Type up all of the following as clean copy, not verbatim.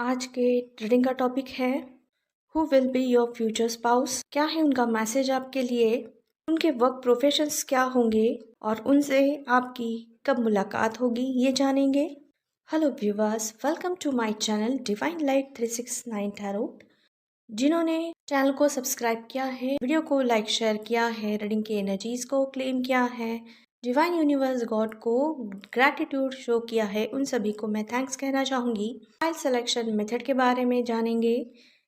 आज के रीडिंग का टॉपिक है who will be your future spouse. क्या है उनका मैसेज आपके लिए, उनके वर्क प्रोफेशंस क्या होंगे और उनसे आपकी कब मुलाकात होगी, ये जानेंगे। Hello viewers, welcome to my channel divine light 369 tarot. जिन्होंने चैनल को सब्सक्राइब किया है, वीडियो को लाइक शेयर किया है, रीडिंग की एनर्जीज को क्लेम किया है, डिवाइन यूनिवर्स गॉड को ग्रैटिट्यूड शो किया है, उन सभी को मैं थैंक्स कहना चाहूँगी। फाइल सिलेक्शन मेथड के बारे में जानेंगे।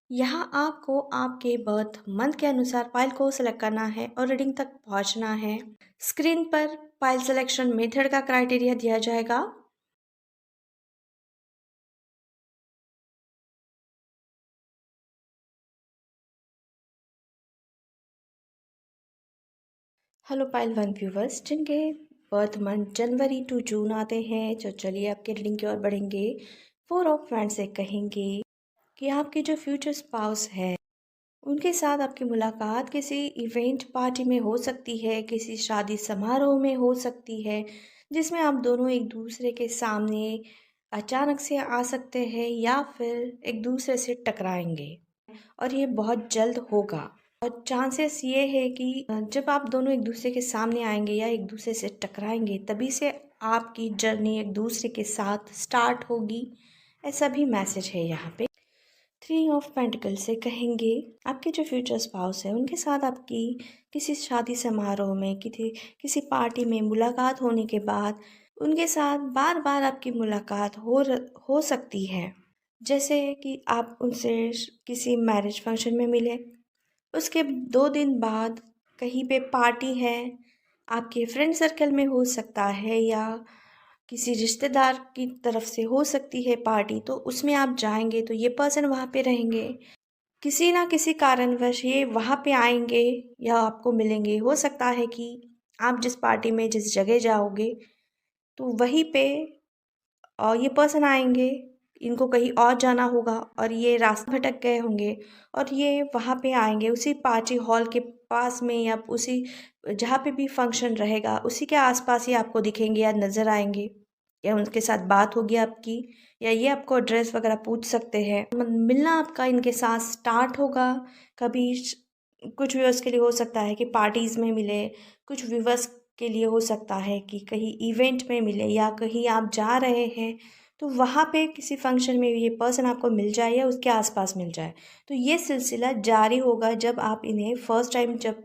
यहाँ आपको आपके बर्थ मंथ के अनुसार फाइल को सिलेक्ट करना है और रीडिंग तक पहुँचना है। स्क्रीन पर फाइल सिलेक्शन मेथड का क्राइटेरिया दिया जाएगा। हेलो पाइल वन व्यूवर्स, जिनके बर्थ मंथ जनवरी टू जून आते हैं, तो चलिए आपके रीडिंग की ओर बढ़ेंगे। 4 ऑफ से कहेंगे कि आपके जो फ्यूचर स्पाउस है उनके साथ आपकी मुलाकात किसी इवेंट पार्टी में हो सकती है, किसी शादी समारोह में हो सकती है, जिसमें आप दोनों एक दूसरे के सामने अचानक से आ सकते हैं या फिर एक दूसरे से टकराएंगे और ये बहुत जल्द होगा। और चांसेस ये है कि जब आप दोनों एक दूसरे के सामने आएंगे या एक दूसरे से टकराएंगे, तभी से आपकी जर्नी एक दूसरे के साथ स्टार्ट होगी, ऐसा भी मैसेज है यहाँ पे। 3 ऑफ पेंटिकल से कहेंगे आपके जो फ्यूचर स्पाउस है उनके साथ आपकी किसी शादी समारोह में, किसी पार्टी में मुलाकात होने के बाद उनके साथ बार बार आपकी मुलाकात हो सकती है। जैसे कि आप उनसे किसी मैरिज फंक्शन में मिले, उसके 2 दिन बाद कहीं पे पार्टी है, आपके फ्रेंड सर्कल में हो सकता है या किसी रिश्तेदार की तरफ से हो सकती है पार्टी, तो उसमें आप जाएंगे तो ये पर्सन वहाँ पे रहेंगे। किसी ना किसी कारणवश ये वहाँ पे आएंगे या आपको मिलेंगे। हो सकता है कि आप जिस पार्टी में जिस जगह जाओगे तो वहीं पे और ये पर्सन आएंगे, इनको कहीं और जाना होगा और ये रास्ता भटक गए होंगे और ये वहाँ पे आएंगे उसी पार्टी हॉल के पास में या उसी जहाँ पे भी फंक्शन रहेगा उसी के आसपास ही आपको दिखेंगे या नज़र आएंगे, या उनके साथ बात होगी आपकी, या ये आपको एड्रेस वगैरह पूछ सकते हैं। मिलना आपका इनके साथ स्टार्ट होगा। कभी कुछ व्यूअर्स के लिए हो सकता है कि पार्टीज़ में मिले, कुछ व्यूअर्स के लिए हो सकता है कि कहीं इवेंट में मिले या कहीं आप जा रहे हैं तो वहाँ पे किसी फंक्शन में ये पर्सन आपको मिल जाए या उसके आसपास मिल जाए। तो ये सिलसिला जारी होगा जब आप इन्हें फर्स्ट टाइम जब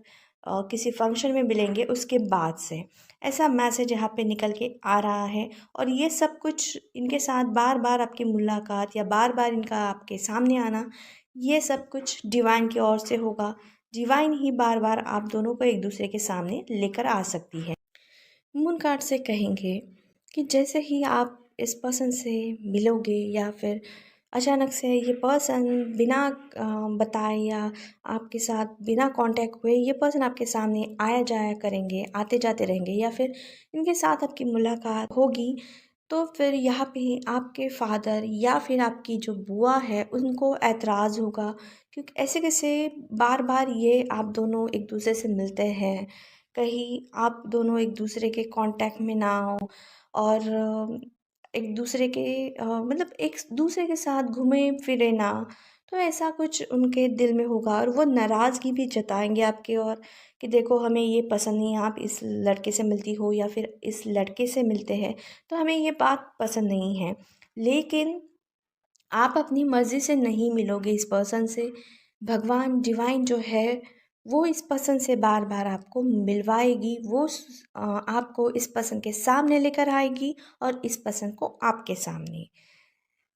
किसी फंक्शन में मिलेंगे उसके बाद से। ऐसा मैसेज यहाँ पे निकल के आ रहा है और ये सब कुछ इनके साथ बार बार आपकी मुलाकात या बार बार इनका आपके सामने आना, ये सब कुछ डिवाइन की ओर से होगा। डिवाइन ही बार बार आप दोनों को एक दूसरे के सामने लेकर आ सकती है। मून कार्ड से कहेंगे कि जैसे ही आप इस पर्सन से मिलोगे या फिर अचानक से ये पर्सन बिना बताए या आपके साथ बिना कांटेक्ट हुए ये पर्सन आपके सामने आया जाया करेंगे, आते जाते रहेंगे या फिर इनके साथ आपकी मुलाकात होगी, तो फिर यहाँ पे आपके फादर या फिर आपकी जो बुआ है उनको ऐतराज़ होगा, क्योंकि ऐसे कैसे बार बार ये आप दोनों एक दूसरे से मिलते हैं, कहीं आप दोनों एक दूसरे के कांटेक्ट में ना हो और एक दूसरे के मतलब एक दूसरे के साथ घूमे फिरे ना, तो ऐसा कुछ उनके दिल में होगा और वो नाराज़गी भी जताएंगे आपके और कि देखो हमें ये पसंद नहीं है, आप इस लड़के से मिलती हो या फिर इस लड़के से मिलते हैं तो हमें ये बात पसंद नहीं है। लेकिन आप अपनी मर्ज़ी से नहीं मिलोगे इस पर्सन से। भगवान डिवाइन जो है वो इस पर्सन से बार बार आपको मिलवाएगी, वो आपको इस पर्सन के सामने लेकर आएगी और इस पर्सन को आपके सामने।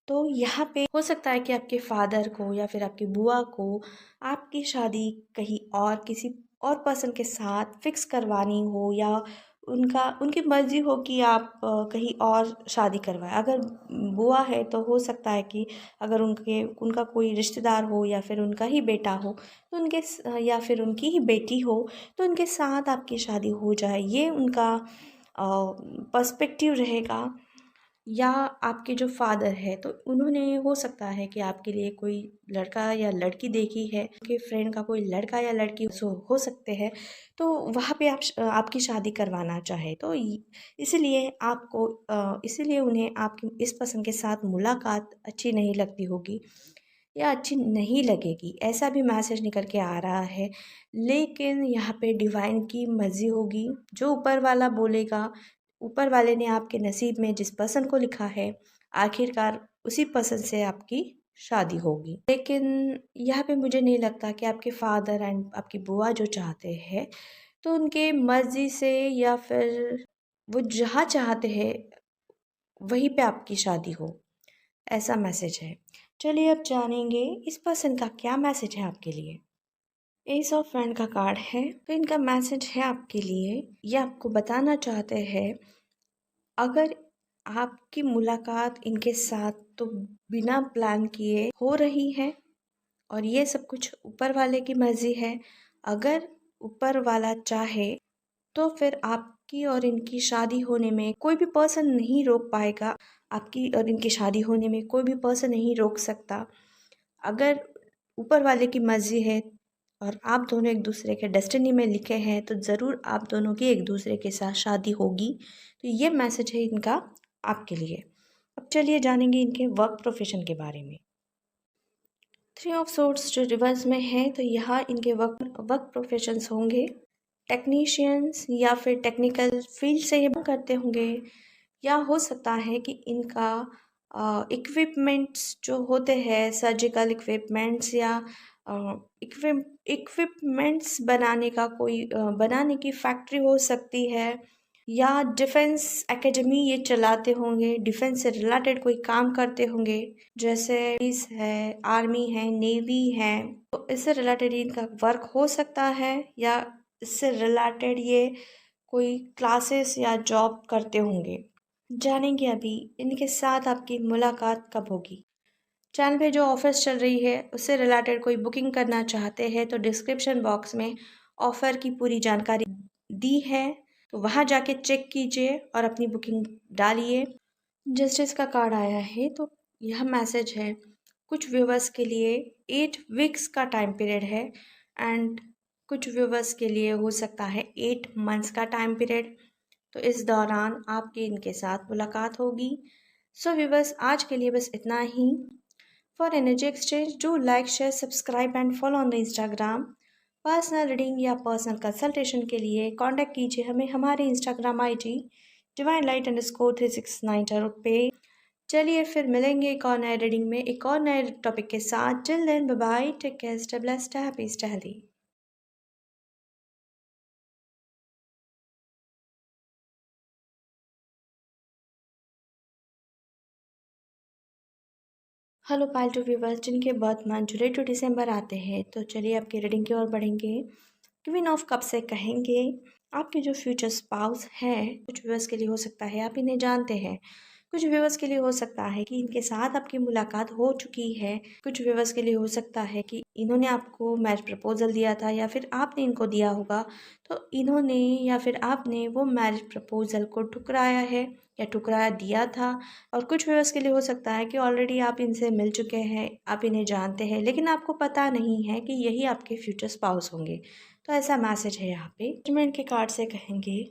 तो यहाँ पे हो सकता है कि आपके फादर को या फिर आपकी बुआ को आपकी शादी कहीं और किसी और पर्सन के साथ फिक्स करवानी हो या उनकी मर्ज़ी हो कि आप कहीं और शादी करवाएं। अगर बुआ है तो हो सकता है कि अगर उनका कोई रिश्तेदार हो या फिर उनका ही बेटा हो तो या फिर उनकी ही बेटी हो तो उनके साथ आपकी शादी हो जाए, ये उनका पर्सपेक्टिव रहेगा। या आपके जो फादर है तो उन्होंने हो सकता है कि आपके लिए कोई लड़का या लड़की देखी है, कि फ्रेंड का कोई लड़का या लड़की सो हो सकते हैं, तो वहाँ पे आप आपकी शादी करवाना चाहे तो इसीलिए आपको इसीलिए उन्हें आपकी इस पसंद के साथ मुलाकात अच्छी नहीं लगती होगी या अच्छी नहीं लगेगी, ऐसा भी मैसेज निकल के आ रहा है। लेकिन यहाँ पे डिवाइन की मर्ज़ी होगी, जो ऊपर वाला बोलेगा, ऊपर वाले ने आपके नसीब में जिस पसंद को लिखा है, आखिरकार उसी पसंद से आपकी शादी होगी। लेकिन यहाँ पे मुझे नहीं लगता कि आपके फादर एंड आपकी बुआ जो चाहते हैं, तो उनके मर्ज़ी से या फिर वो जहाँ चाहते हैं, वहीं पे आपकी शादी हो, ऐसा मैसेज है। चलिए अब जानेंगे इस पर्सन का क्या मैसेज है आपके लिए। एस ऑफ फ्रेंड का कार्ड है, तो इनका मैसेज है आपके लिए, ये आपको बताना चाहते हैं अगर आपकी मुलाकात इनके साथ तो बिना प्लान किए हो रही है और ये सब कुछ ऊपर वाले की मर्ज़ी है। अगर ऊपर वाला चाहे तो फिर आपकी और इनकी शादी होने में कोई भी पर्सन नहीं रोक पाएगा। आपकी और इनकी शादी होने में कोई भी पर्सन नहीं रोक सकता। अगर ऊपर वाले की मर्ज़ी है और आप दोनों एक दूसरे के डेस्टिनी में लिखे हैं, तो ज़रूर आप दोनों की एक दूसरे के साथ शादी होगी। तो ये मैसेज है इनका आपके लिए। अब चलिए जानेंगे इनके वर्क प्रोफेशन के बारे में। थ्री ऑफ सोर्ड्स जो रिवर्स में है, तो यहाँ इनके वर्क प्रोफेशंस होंगे टेक्नीशियंस या फिर टेक्निकल फील्ड से ये करते होंगे, या हो सकता है कि इनका इक्विपमेंट्स जो होते हैं, सर्जिकल इक्विपमेंट्स या इक्विपमेंट्स बनाने का कोई बनाने की फैक्ट्री हो सकती है, या डिफेंस एकेडमी ये चलाते होंगे, डिफेंस से रिलेटेड कोई काम करते होंगे, जैसे पुलिस है, आर्मी है, नेवी है। तो इससे रिलेटेड इनका वर्क हो सकता है, या इससे रिलेटेड ये कोई क्लासेस या जॉब करते होंगे। जानेंगे अभी इनके साथ आपकी मुलाकात कब होगी। चैनल पे जो ऑफर्स चल रही है उससे रिलेटेड कोई बुकिंग करना चाहते हैं तो डिस्क्रिप्शन बॉक्स में ऑफ़र की पूरी जानकारी दी है, तो वहाँ जाके चेक कीजिए और अपनी बुकिंग डालिए। जस्टिस का कार्ड आया है, तो यह मैसेज है कुछ व्यूवर्स के लिए 8 वीक्स का टाइम पीरियड है एंड कुछ व्यूवर्स के लिए हो सकता है 8 मंथ्स का टाइम पीरियड। तो इस दौरान आपकी इनके साथ मुलाकात होगी। सो व्यूवर्स आज के लिए बस इतना ही। For energy exchange do like share subscribe and follow on the Instagram. Personal reading या पर्सनल कंसल्टेशन के लिए कांटेक्ट कीजिए हमें हमारे इंस्टाग्राम आईडी डिवाइन लाइट _369 पे। चलिए फिर मिलेंगे एक और नए रीडिंग में एक और नए टॉपिक के साथ। Till then bye bye, take care, stay blessed, stay happy, stay healthy. Hello pile two viewers जिनके बर्थ मंथ जुलाई टू दिसंबर आते हैं, तो चलिए आपकी रीडिंग की ओर बढ़ेंगे। क्वीन ऑफ कप से कहेंगे आपके जो फ्यूचर स्पाउस है, कुछ व्यूवर्स के लिए हो सकता है आप इन्हें जानते हैं, कुछ व्यूवर्स के लिए हो सकता है कि इनके साथ आपकी मुलाकात हो चुकी है, कुछ व्यूवर्स के लिए हो सकता है कि इन्होंने आपको मैरिज प्रपोजल दिया था या फिर आपने इनको दिया होगा, तो इन्होंने या फिर आपने वो मैरिज प्रपोजल को ठुकराया है या ठुकराया दिया था। और कुछ व्यूवर्स के लिए हो सकता है कि ऑलरेडी आप इनसे मिल चुके हैं, आप इन्हें जानते हैं, लेकिन आपको पता नहीं है कि यही आपके फ्यूचर स्पाउस होंगे। तो ऐसा मैसेज है यहाँ पे। जजमेंट के कार्ड से कहेंगे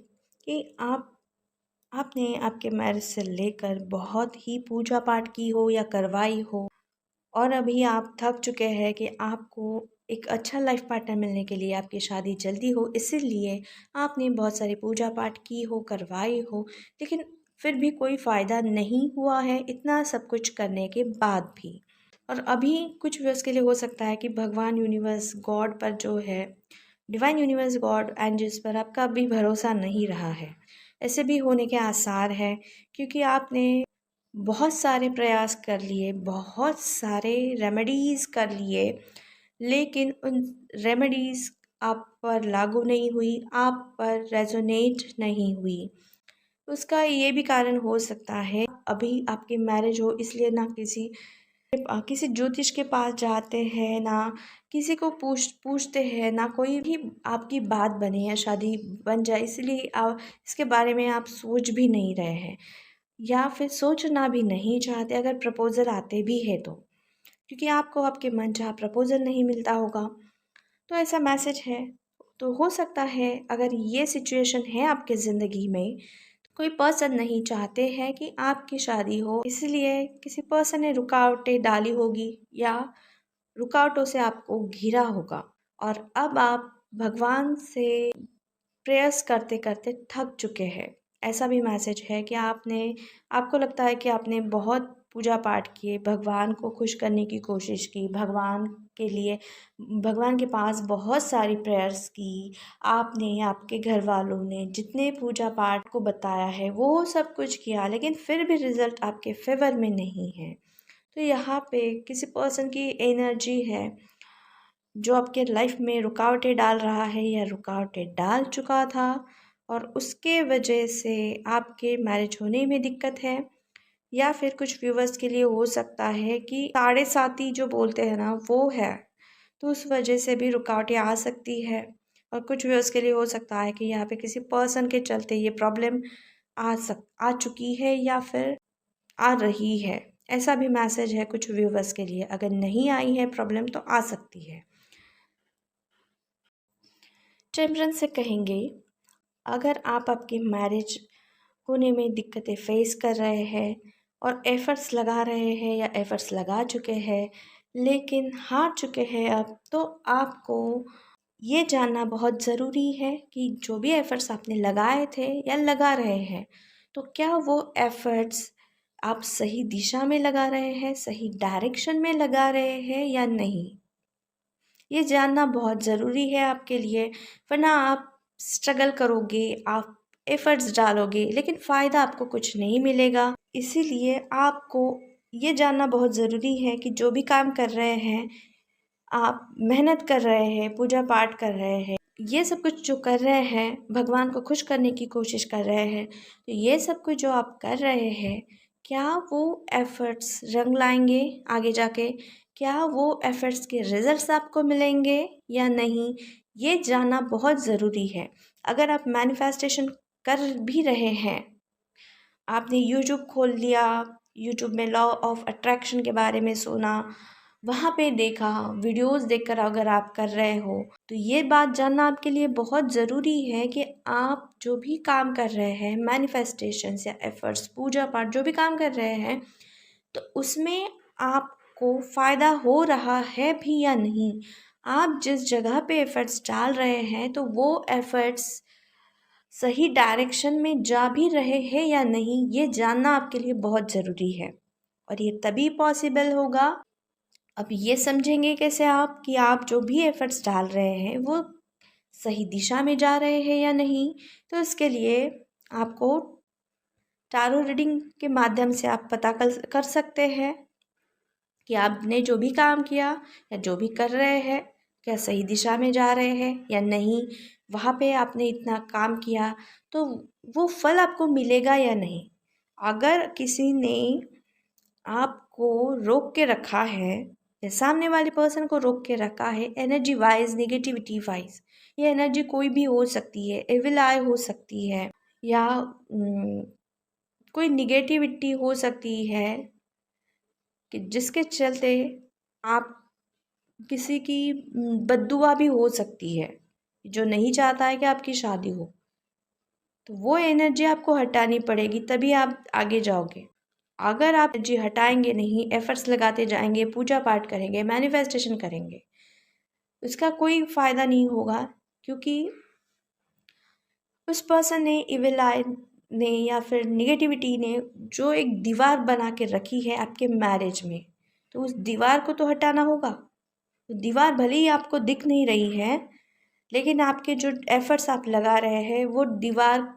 कि आपने आपके मैरिज से लेकर बहुत ही पूजा पाठ की हो या करवाई हो, और अभी आप थक चुके हैं कि आपको एक अच्छा लाइफ पार्टनर मिलने के लिए आपकी शादी जल्दी हो, इसीलिए आपने बहुत सारी पूजा पाठ की हो, करवाई हो, लेकिन फिर भी कोई फ़ायदा नहीं हुआ है इतना सब कुछ करने के बाद भी। और अभी कुछ व्यूअर्स के लिए हो सकता है कि भगवान यूनिवर्स गॉड पर जो है, डिवाइन यूनिवर्स गॉड एंजल्स पर आपका अभी भरोसा नहीं रहा है। ऐसे भी होने के आसार हैं, क्योंकि आपने बहुत सारे प्रयास कर लिए, बहुत सारे रेमेडीज़ कर लिए, लेकिन उन रेमेडीज़ आप पर लागू नहीं हुई, आप पर रेजोनेट नहीं हुई। उसका ये भी कारण हो सकता है अभी आपकी मैरिज हो इसलिए ना किसी ज्योतिष के पास जाते हैं, ना किसी को पूछते हैं, ना कोई भी आपकी बात बने या शादी बन जाए, इसलिए आप इसके बारे में आप सोच भी नहीं रहे हैं। या फिर सोचना भी नहीं चाहते अगर प्रपोज़ल आते भी है तो, क्योंकि आपको आपके मनचाहा प्रपोज़ल नहीं मिलता होगा। तो ऐसा मैसेज है। तो हो सकता है अगर ये सिचुएशन है आपके ज़िंदगी में, तो कोई पर्सन नहीं चाहते हैं कि आपकी शादी हो, इसलिए किसी पर्सन ने रुकावटें डाली होगी या रुकावटों से आपको घिरा होगा और अब आप भगवान से प्रेयर्स करते करते थक चुके हैं। ऐसा भी मैसेज है कि आपको लगता है कि आपने बहुत पूजा पाठ किए, भगवान को खुश करने की कोशिश की, भगवान के लिए भगवान के पास बहुत सारी प्रेयर्स की, आपने आपके घर वालों ने जितने पूजा पाठ को बताया है वो सब कुछ किया, लेकिन फिर भी रिज़ल्ट आपके फेवर में नहीं है। तो यहाँ पे किसी पर्सन की एनर्जी है जो आपके लाइफ में रुकावटें डाल रहा है या रुकावटें डाल चुका था और उसके वजह से आपके मैरिज होने में दिक्कत है। या फिर कुछ व्यूवर्स के लिए हो सकता है कि साढ़े साती जो बोलते हैं ना वो है, तो उस वजह से भी रुकावटें आ सकती है। और कुछ व्यूवर्स के लिए हो सकता है कि यहाँ पे किसी पर्सन के चलते ये प्रॉब्लम आ चुकी है या फिर आ रही है। ऐसा भी मैसेज है कुछ व्यूवर्स के लिए। अगर नहीं आई है प्रॉब्लम तो आ सकती है। टेम्परेंस से कहेंगे, अगर आप आपकी मैरिज होने में दिक्कतें फेस कर रहे हैं और एफ़र्ट्स लगा रहे हैं या एफ़र्ट्स लगा चुके हैं लेकिन हार चुके हैं अब, तो आपको ये जानना बहुत ज़रूरी है कि जो भी एफ़र्ट्स आपने लगाए थे या लगा रहे हैं, तो क्या वो एफ़र्ट्स आप सही दिशा में लगा रहे हैं, सही डायरेक्शन में लगा रहे हैं या नहीं। ये जानना बहुत ज़रूरी है आपके लिए, वरना आप स्ट्रगल करोगे, आप एफ़र्ट्स डालोगे लेकिन फ़ायदा आपको कुछ नहीं मिलेगा। इसीलिए आपको ये जानना बहुत ज़रूरी है कि जो भी काम कर रहे हैं, आप मेहनत कर रहे हैं, पूजा पाठ कर रहे हैं, ये सब कुछ जो कर रहे हैं, भगवान को खुश करने की कोशिश कर रहे हैं, तो ये सब कुछ जो आप कर रहे हैं, क्या वो एफ़र्ट्स रंग लाएंगे आगे जाके? क्या वो एफ़र्ट्स के रिज़ल्ट्स आपको मिलेंगे या नहीं? ये जानना बहुत ज़रूरी है। अगर आप मैनिफेस्टेशन कर भी रहे हैं, आपने यूट्यूब खोल लिया, यूट्यूब में लॉ ऑफ अट्रैक्शन के बारे में सुना, वहाँ पे देखा, वीडियोस देखकर अगर आप कर रहे हो, तो ये बात जानना आपके लिए बहुत ज़रूरी है कि आप जो भी काम कर रहे हैं, मैनिफेस्टेशंस या एफ़र्ट्स, पूजा पाठ जो भी काम कर रहे हैं, तो उसमें आपको फ़ायदा हो रहा है भी या नहीं। आप जिस जगह पे एफ़र्ट्स डाल रहे हैं, तो वो एफ़र्ट्स सही डायरेक्शन में जा भी रहे हैं या नहीं, ये जानना आपके लिए बहुत ज़रूरी है। और ये तभी पॉसिबल होगा, अब ये समझेंगे कैसे आप कि आप जो भी एफ़र्ट्स डाल रहे हैं वो सही दिशा में जा रहे हैं या नहीं। तो इसके लिए आपको टैरो रीडिंग के माध्यम से आप पता कर सकते हैं कि आपने जो भी काम किया या जो भी कर रहे हैं, क्या सही दिशा में जा रहे हैं या नहीं। वहाँ पे आपने इतना काम किया तो वो फल आपको मिलेगा या नहीं। अगर किसी ने आपको रोक के रखा है या सामने वाले पर्सन को रोक के रखा है, एनर्जी वाइज, नेगेटिविटी वाइज, ये एनर्जी कोई भी हो सकती है, एविल आई हो सकती है या कोई निगेटिविटी हो सकती है कि जिसके चलते आप किसी की बद्दुआ भी हो सकती है, जो नहीं चाहता है कि आपकी शादी हो। तो वो एनर्जी आपको हटानी पड़ेगी, तभी आप आगे जाओगे। अगर आप एनर्जी हटाएंगे नहीं, एफर्ट्स लगाते जाएंगे, पूजा पाठ करेंगे, मैनिफेस्टेशन करेंगे, उसका कोई फ़ायदा नहीं होगा, क्योंकि उस पर्सन ने, इविल आई ने या फिर निगेटिविटी ने जो एक दीवार बना के रखी है आपके मैरिज में, तो उस दीवार को तो हटाना होगा। तो दीवार भले ही आपको दिख नहीं रही है, लेकिन आपके जो एफर्ट्स आप लगा रहे हैं वो दीवार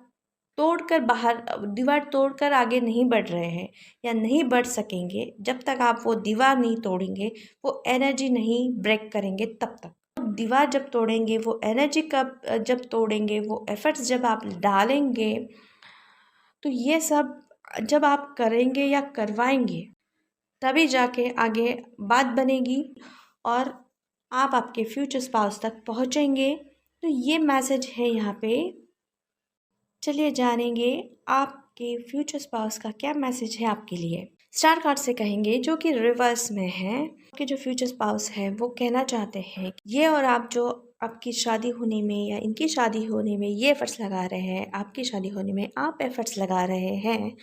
तोड़कर आगे नहीं बढ़ रहे हैं या नहीं बढ़ सकेंगे। जब तक आप वो दीवार नहीं तोड़ेंगे, वो एनर्जी नहीं ब्रेक करेंगे, तब तक दीवार जब तोड़ेंगे, वो एनर्जी कब जब तोड़ेंगे, वो एफर्ट्स जब आप डालेंगे, तो ये सब जब आप करेंगे या करवाएंगे, तभी जाके आगे बात बनेगी और आप आपके फ्यूचर स्पाउस तक पहुँचेंगे। तो ये मैसेज है यहाँ पे। चलिए जानेंगे आप आपके फ्यूचर स्पाउस का क्या मैसेज है आपके लिए। स्टार कार्ड से कहेंगे, जो कि रिवर्स में है, आपके जो फ्यूचर स्पाउस है वो कहना चाहते हैं ये और आप जो आपकी शादी होने में या इनकी शादी होने में ये एफर्ट्स लगा रहे हैं, आपकी शादी होने में आप एफर्ट्स लगा रहे हैं,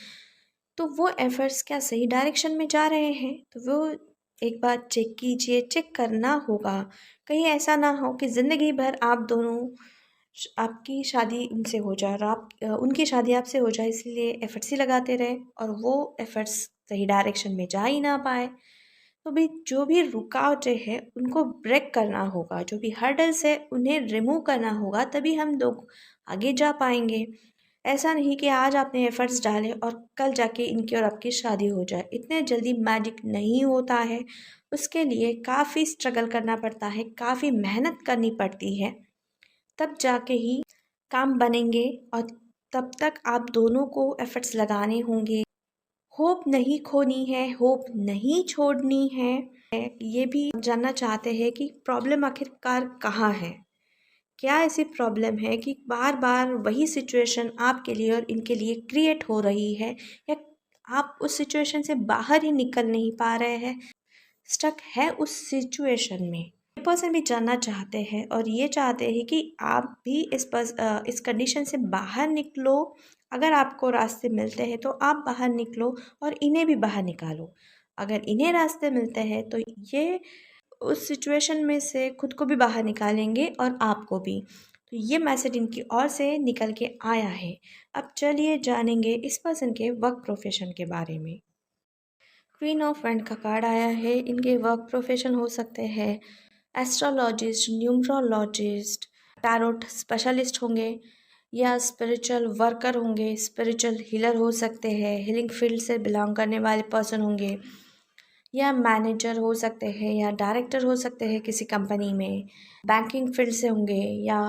तो वो एफर्ट्स क्या सही डायरेक्शन में जा रहे हैं। तो वो एक बार चेक कीजिए, चेक करना होगा। कहीं ऐसा ना हो कि ज़िंदगी भर आप दोनों आपकी शादी उनसे हो जाए और आप उनकी शादी आपसे हो जाए, इसलिए एफर्ट्स ही लगाते रहे और वो एफर्ट्स सही डायरेक्शन में जा ही ना पाए। तो भाई जो भी रुकावटें हैं उनको ब्रेक करना होगा, जो भी हर्डल्स है उन्हें रिमूव करना होगा, तभी हम लोग आगे जा पाएंगे। ऐसा नहीं कि आज आपने एफर्ट्स डाले और कल जाके इनकी और आपकी शादी हो जाए। इतने जल्दी मैजिक नहीं होता है, उसके लिए काफ़ी स्ट्रगल करना पड़ता है, काफ़ी मेहनत करनी पड़ती है, तब जाके ही काम बनेंगे। और तब तक आप दोनों को एफर्ट्स लगाने होंगे। होप नहीं खोनी है, होप नहीं छोड़नी है। ये भी जानना चाहते हैं कि प्रॉब्लम आखिरकार कहाँ है। क्या ऐसी प्रॉब्लम है कि बार बार वही सिचुएशन आपके लिए और इनके लिए क्रिएट हो रही है, या आप उस सिचुएशन से बाहर ही निकल नहीं पा रहे हैं, स्टक है उस सिचुएशन में। पर्सन भी जानना चाहते हैं और ये चाहते हैं कि आप भी इस कंडीशन से बाहर निकलो। अगर आपको रास्ते मिलते हैं तो आप बाहर निकलो और इन्हें भी बाहर निकालो। अगर इन्हें रास्ते मिलते हैं तो ये उस सिचुएशन में से खुद को भी बाहर निकालेंगे और आपको भी। तो ये मैसेज इनकी ओर से निकल के आया है। अब चलिए जानेंगे इस पर्सन के वर्क प्रोफेशन के बारे में। क्वीन ऑफ वैंड का कार्ड आया है। इनके वर्क प्रोफेशन हो सकते हैं एस्ट्रोलॉजिस्ट, न्यूमरोलॉजिस्ट, टैरोट स्पेशलिस्ट होंगे, या स्पिरिचुअल वर्कर होंगे, स्पिरिचुअल हीलर हो सकते हैं, हीलिंग फील्ड से बिलोंग करने वाले पर्सन होंगे, या मैनेजर हो सकते हैं, या डायरेक्टर हो सकते हैं किसी कंपनी में, बैंकिंग फील्ड से होंगे, या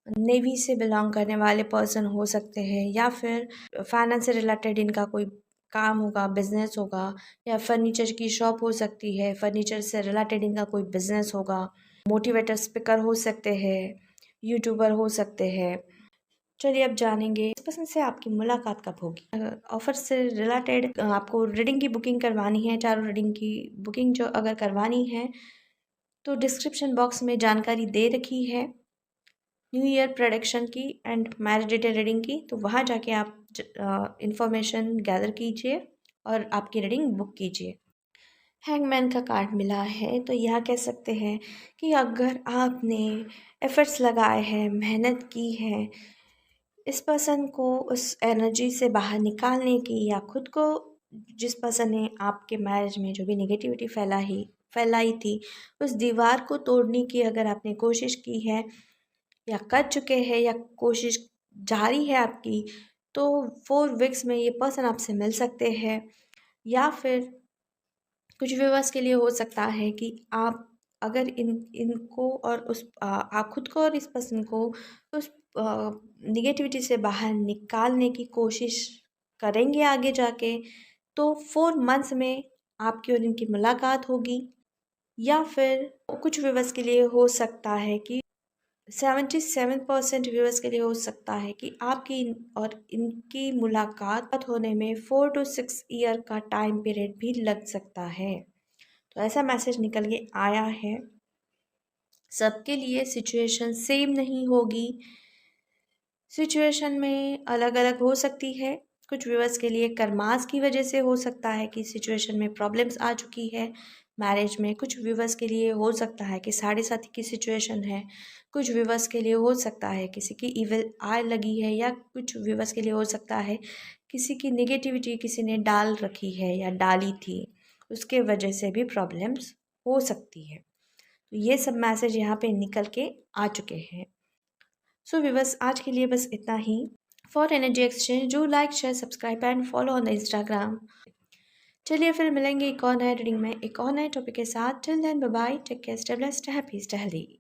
नेवी से बिलोंग करने वाले पर्सन हो सकते हैं, या फिर फाइनेंस से रिलेटेड इनका कोई काम होगा, बिजनेस होगा, या फर्नीचर की शॉप हो सकती है, फर्नीचर से रिलेटेड इनका कोई बिजनेस होगा, मोटिवेटर स्पीकर हो सकते हैं, यूट्यूबर हो सकते हैं। चलिए अब जानेंगे इस पर्सन से आपकी मुलाकात कब होगी। ऑफर से रिलेटेड आपको रीडिंग की बुकिंग करवानी है, चारों रीडिंग की बुकिंग जो अगर करवानी है तो डिस्क्रिप्शन बॉक्स में जानकारी दे रखी है न्यू ईयर प्रेडिक्शन की एंड मैरिज डिटेल रीडिंग की, तो वहाँ जाके आप इंफॉर्मेशन गैदर कीजिए और आपकी रीडिंग बुक कीजिए। हैंगमैन का कार्ड मिला है, तो यह कह सकते हैं कि अगर आपने एफर्ट्स लगाए हैं, मेहनत की है, इस पर्सन को उस एनर्जी से बाहर निकालने की, या खुद को जिस पर्सन ने आपके मैरिज में जो भी नेगेटिविटी फैलाई थी उस दीवार को तोड़ने की अगर आपने कोशिश की है या कर चुके हैं, या कोशिश जारी है आपकी, तो 4 वीक्स में ये पर्सन आपसे मिल सकते हैं। या फिर कुछ व्यूअर्स के लिए हो सकता है कि आप अगर इनको और आप खुद को और इस पर्सन को उस निगेटिविटी से बाहर निकालने की कोशिश करेंगे आगे जाके, तो 4 मंथ्स में आपकी और इनकी मुलाकात होगी। या फिर कुछ व्यूअर्स के लिए हो सकता है कि 77% व्यूअर्स के लिए हो सकता है कि आपकी और इनकी मुलाकात होने में 4 to 6 ईयर का टाइम पीरियड भी लग सकता है। तो ऐसा मैसेज निकल के आया है। सबके लिए सिचुएशन सेम नहीं होगी, सिचुएशन में अलग अलग हो सकती है। कुछ व्यूअर्स के लिए कर्मास की वजह से हो सकता है कि सिचुएशन में प्रॉब्लम्स आ चुकी है मैरिज में। कुछ व्यूअर्स के लिए हो सकता है कि साढ़े साथी की सिचुएशन है। कुछ व्यूअर्स के लिए हो सकता है किसी की इविल आय लगी है, या कुछ व्यूअर्स के लिए हो सकता है किसी की नेगेटिविटी किसी ने डाल रखी है या डाली थी, उसके वजह से भी प्रॉब्लम्स हो सकती है। तो ये सब मैसेज यहाँ पे निकल के आ चुके हैं। सो व्यूअर्स आज के लिए बस इतना ही। For energy exchange do like share subscribe and follow on the Instagram. चलिए फिर मिलेंगे एक और नए रीडिंग में एक और नए टॉपिक के साथ। Till then bye bye, take care, stay blessed, happy, stay healthy.